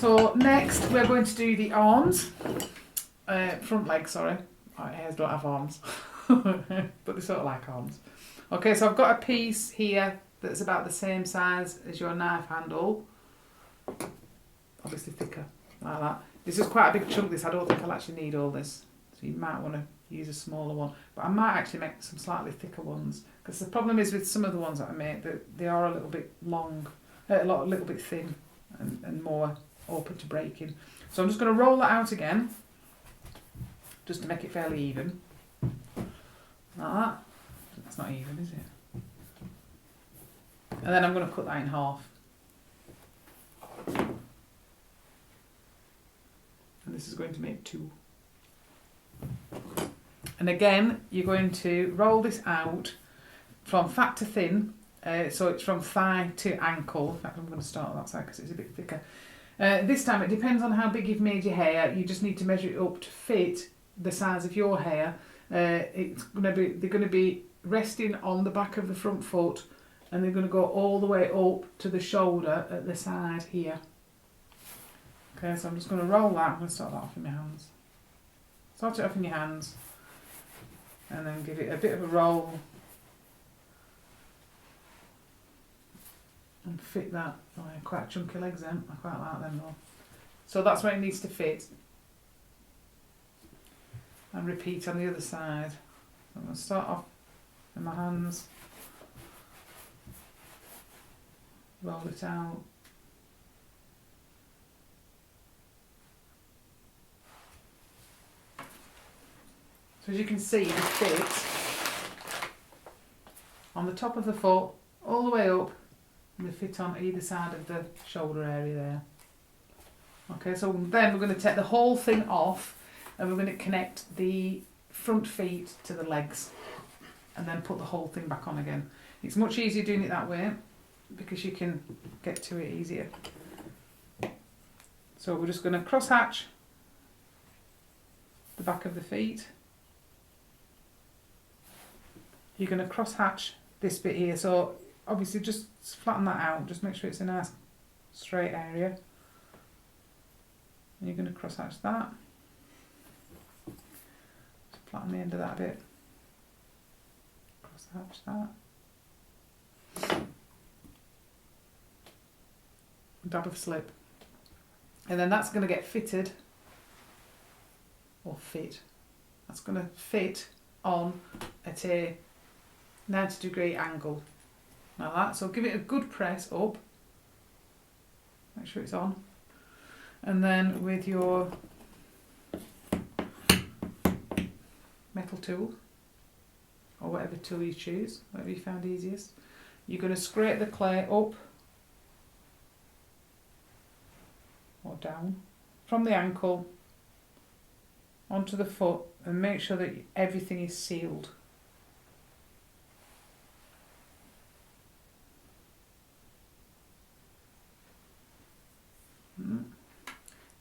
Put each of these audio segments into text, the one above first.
So next we're going to do the arms, front legs, sorry. Hares don't have arms, but they sort of like arms. Okay, so I've got a piece here that's about the same size as your knife handle. Obviously thicker, like that. This is quite a big chunk, this. I don't think I'll actually need all this. So you might want to use a smaller one. But I might actually make some slightly thicker ones. Because the problem is with some of the ones that I make, that they are a little bit long, a little bit thin and more open to breaking. So I'm just going to roll that out again, just to make it fairly even. Like that. That's not even, is it? And then I'm going to cut that in half. And this is going to make 2. And again, you're going to roll this out from fat to thin. So it's from thigh to ankle. In fact, I'm going to start on that side because it's a bit thicker. This time, it depends on how big you've made your hair. You just need to measure it up to fit the size of your hair. They're going to be resting on the back of the front foot, and they're going to go all the way up to the shoulder at the side here. Okay, so I'm just going to roll that. I'm going to start that off in my hands. Start it off in your hands, and then give it a bit of a roll, and fit that. Oh, yeah, quite chunky legs then. I quite like them though. So that's where it needs to fit. And repeat on the other side. I'm going to start off in my hands, roll it out. So as you can see, the fit on the top of the foot, all the way up, and the fit on either side of the shoulder area there. Okay, so then we're going to take the whole thing off, and we're going to connect the front feet to the legs, and then put the whole thing back on again. It's much easier doing it that way, because you can get to it easier. So we're just going to cross hatch the back of the feet. You're going to cross hatch this bit here, so obviously just flatten that out, just make sure it's a nice straight area. And you're going to cross hatch that. Just flatten the end of that a bit. Cross hatch that. Dab of slip. And then that's going to get fitted, or fit. That's going to fit on at a 90-degree angle, like that. So give it a good press up, make sure it's on, and then with your metal tool, or whatever tool you choose, whatever you found easiest, you're going to scrape the clay up or down from the ankle onto the foot, and make sure that everything is sealed.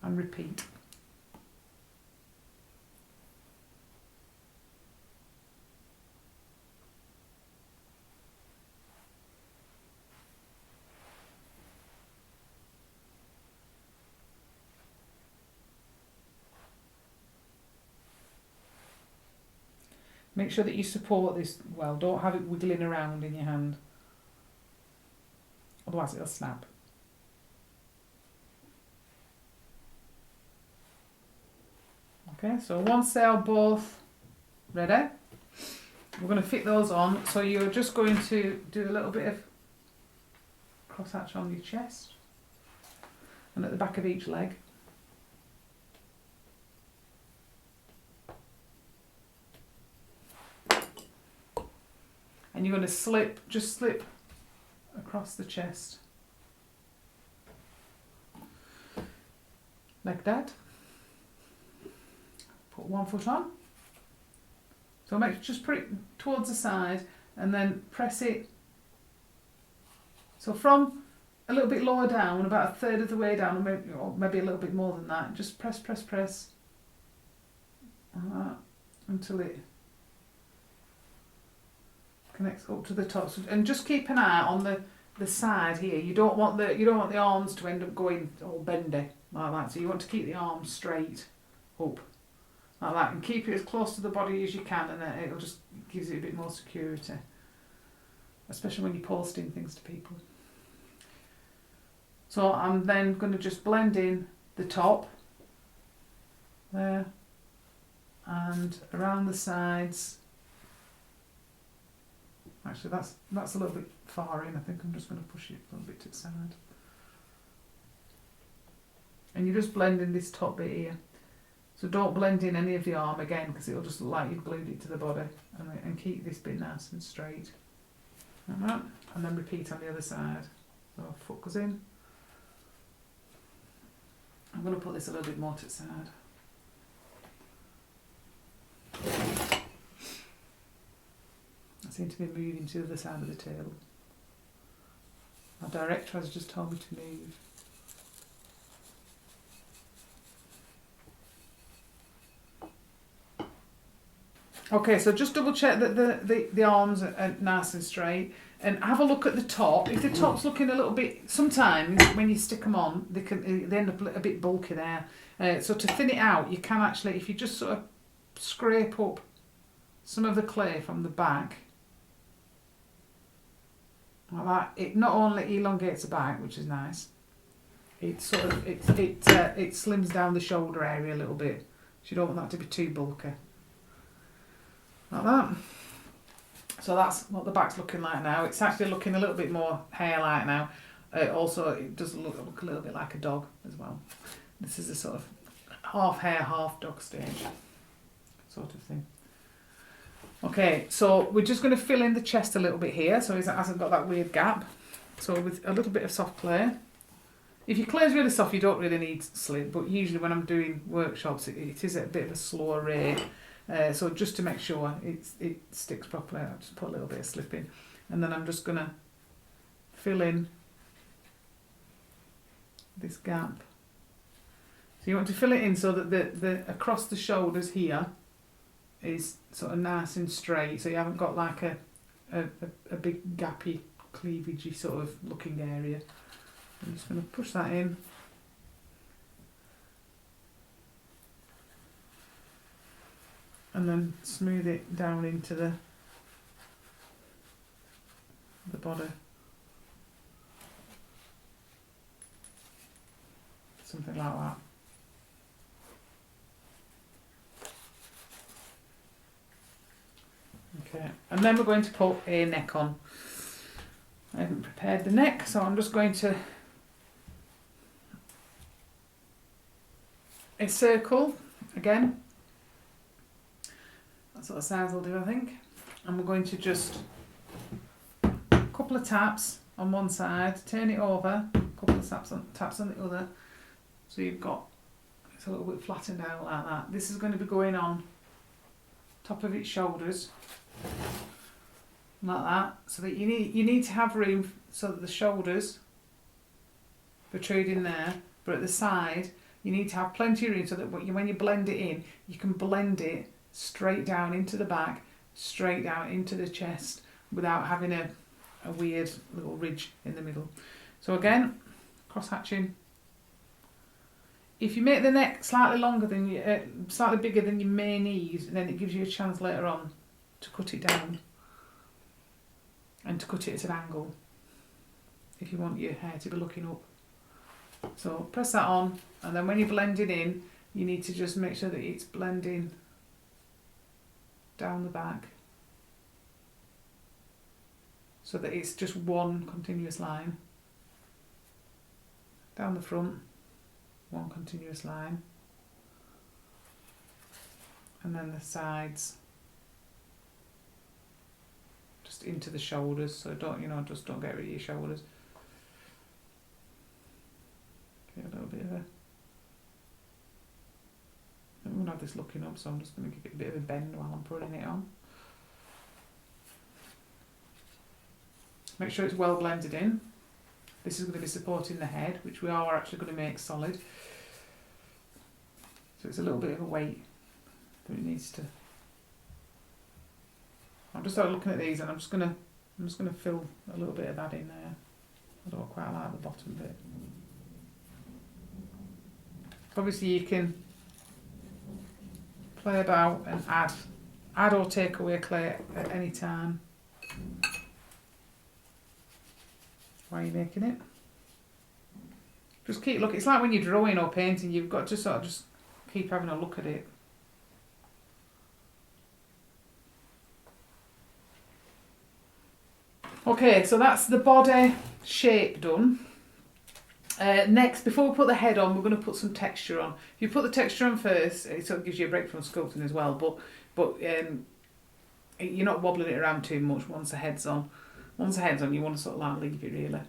And repeat. Make sure that you support this well, don't have it wiggling around in your hand, otherwise it'll snap. Okay, so once they are both ready, we're going to fit those on. So you're just going to do a little bit of cross hatch on your chest and at the back of each leg. And you're going to just slip across the chest, like that. Put one foot on. So just put it towards the side and then press it. So from a little bit lower down, about a third of the way down, or maybe a little bit more than that, just press until it connects up to the top. And just keep an eye on the side here. You don't want the arms to end up going all bendy like that. So you want to keep the arms straight up like that, and keep it as close to the body as you can, and then it'll just gives it a bit more security, especially when you're posting things to people. So I'm then going to just blend in the top there and around the sides. Actually, that's a little bit far in. I think I'm just going to push it a little bit to the side. And you're just blending this top bit here. So don't blend in any of the arm again, because it'll just look like you've glued it to the body. And keep this bit nice and straight. Like that. And then repeat on the other side. So foot goes in. I'm going to put this a little bit more to the side. I seem to be moving to the other side of the table. My director has just told me to move. Okay, so just double check that the arms are nice and straight, and have a look at the top. If the top's looking a little bit, sometimes when you stick them on, they end up a bit bulky there. So to thin it out, you can actually, if you just sort of scrape up some of the clay from the back, like that, it not only elongates the back, which is nice, it sort of it slims down the shoulder area a little bit. So you don't want that to be too bulky. Like that. So that's what the back's looking like now. It's actually looking a little bit more hare-like now. Also, it does look a little bit like a dog as well. This is a sort of half hare, half dog stage sort of thing. Okay, so we're just going to fill in the chest a little bit here, so it hasn't got that weird gap. So with a little bit of soft clay. If your clay is really soft, you don't really need slip, but usually when I'm doing workshops, it is at a bit of a slower rate. So just to make sure it sticks properly, I'll just put a little bit of slip in. And then I'm just going to fill in this gap. So you want to fill it in so that the across the shoulders here is sort of nice and straight, so you haven't got like a big gappy, cleavagey sort of looking area. I'm just going to push that in. And then smooth it down into the body. Something like that. Okay, and then we're going to put a neck on. I haven't prepared the neck, so I'm just going to a circle again. That's what the sides will do, I think. And we're going to just a couple of taps on one side, turn it over, a couple of taps on the other, so you've got it's a little bit flattened out like that. This is going to be going on top of its shoulders, like that. So that you need to have room so that the shoulders protruding there, but at the side you need to have plenty of room so that when you blend it in, you can blend it straight down into the back, straight down into the chest, without having a weird little ridge in the middle. So again, cross hatching. If you make the neck slightly longer than slightly bigger than you may need, then it gives you a chance later on to cut it down and to cut it at an angle if you want your hair to be looking up. So press that on, and then when you blend it in, you need to just make sure that it's blending down the back so that it's just one continuous line. Down the front, one continuous line, and then the sides just into the shoulders, so just don't get rid of your shoulders. Get a little bit of I'm going to have this looking up, so I'm just going to give it a bit of a bend while I'm putting it on. Make sure it's well blended in. This is going to be supporting the head, which we are actually going to make solid. So it's a little bit of a weight that it needs to. I'm just looking at these, and I'm just going to fill a little bit of that in there. I don't quite like the bottom bit. Obviously you can play about and add or take away clay at any time while you're making it. Just keep looking. It's like when you're drawing or painting, you've got to sort of just keep having a look at it. Okay, so that's the body shape done. Next, before we put the head on, we're going to put some texture on. If you put the texture on first, it sort of gives you a break from sculpting as well, but you're not wobbling it around too much once the head's on. Once the head's on, you want to sort of like leave it really.